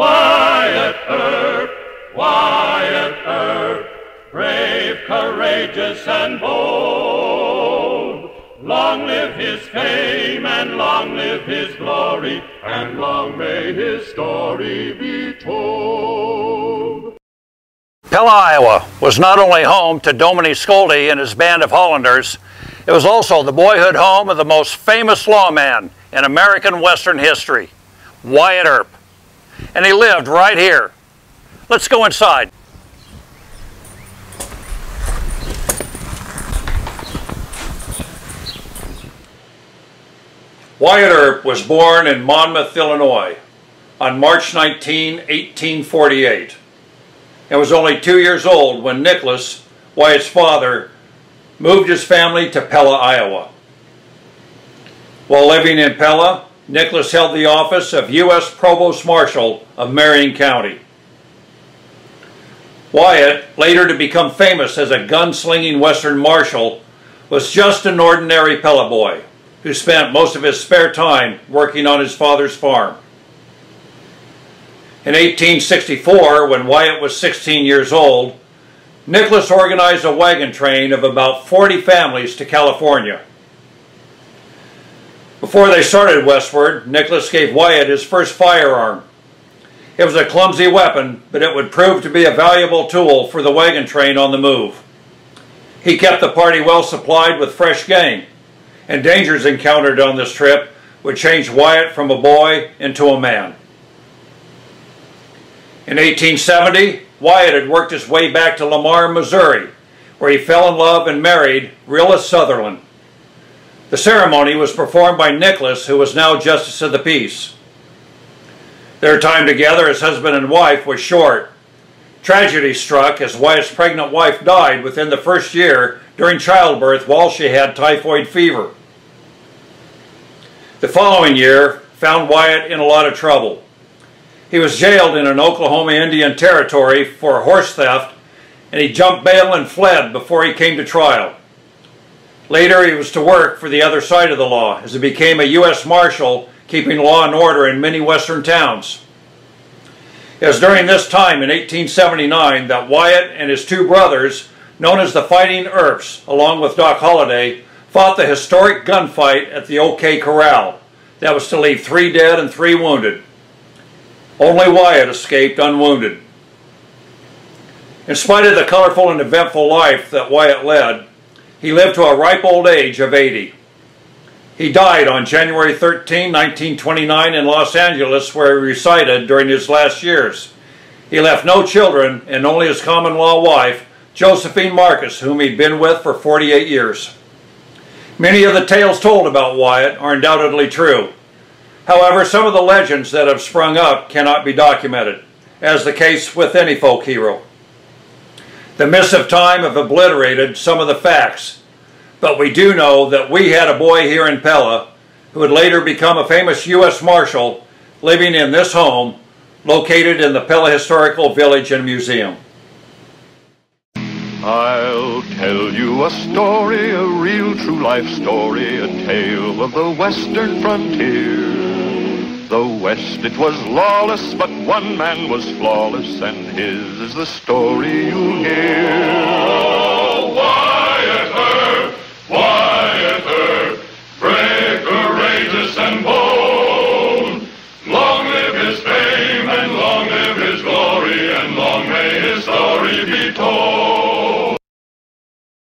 Wyatt Earp, Wyatt Earp, brave, courageous, and bold. Long live his fame, and long live his glory, and long may his story be told. Pella, Iowa was not only home to Dominie Scoldy and his band of Hollanders, it was also the boyhood home of the most famous lawman in American Western history, Wyatt Earp. And he lived right here. Let's go inside. Wyatt Earp was born in Monmouth, Illinois on March 19, 1848, and was only 2 years old when Nicholas, Wyatt's father, moved his family to Pella, Iowa. While living in Pella, Nicholas held the office of U.S. Provost Marshal of Marion County. Wyatt, later to become famous as a gunslinging Western Marshal, was just an ordinary Pella boy who spent most of his spare time working on his father's farm. In 1864, when Wyatt was 16 years old, Nicholas organized a wagon train of about 40 families to California. Before they started westward, Nicholas gave Wyatt his first firearm. It was a clumsy weapon, but it would prove to be a valuable tool for the wagon train on the move. He kept the party well supplied with fresh game, and dangers encountered on this trip would change Wyatt from a boy into a man. In 1870, Wyatt had worked his way back to Lamar, Missouri, where he fell in love and married Rilla Sutherland. The ceremony was performed by Nicholas, who was now Justice of the Peace. Their time together as husband and wife was short. Tragedy struck as Wyatt's pregnant wife died within the first year during childbirth while she had typhoid fever. The following year found Wyatt in a lot of trouble. He was jailed in an Oklahoma Indian Territory for horse theft, and he jumped bail and fled before he came to trial. Later, he was to work for the other side of the law as he became a U.S. Marshal, keeping law and order in many western towns. It was during this time in 1879 that Wyatt and his two brothers, known as the Fighting Earps, along with Doc Holliday, fought the historic gunfight at the OK Corral that was to leave 3 dead and 3 wounded. Only Wyatt escaped unwounded. In spite of the colorful and eventful life that Wyatt led, he lived to a ripe old age of 80. He died on January 13, 1929 in Los Angeles, where he resided during his last years. He left no children and only his common-law wife, Josephine Marcus, whom he'd been with for 48 years. Many of the tales told about Wyatt are undoubtedly true. However, some of the legends that have sprung up cannot be documented, as the case with any folk hero. The mists of time have obliterated some of the facts, but we do know that we had a boy here in Pella who would later become a famous U.S. Marshal living in this home located in the Pella Historical Village and Museum. I'll tell you a story, a real true life story, a tale of the western frontier. The West, it was lawless, but one man was flawless, and his is the story you'll hear.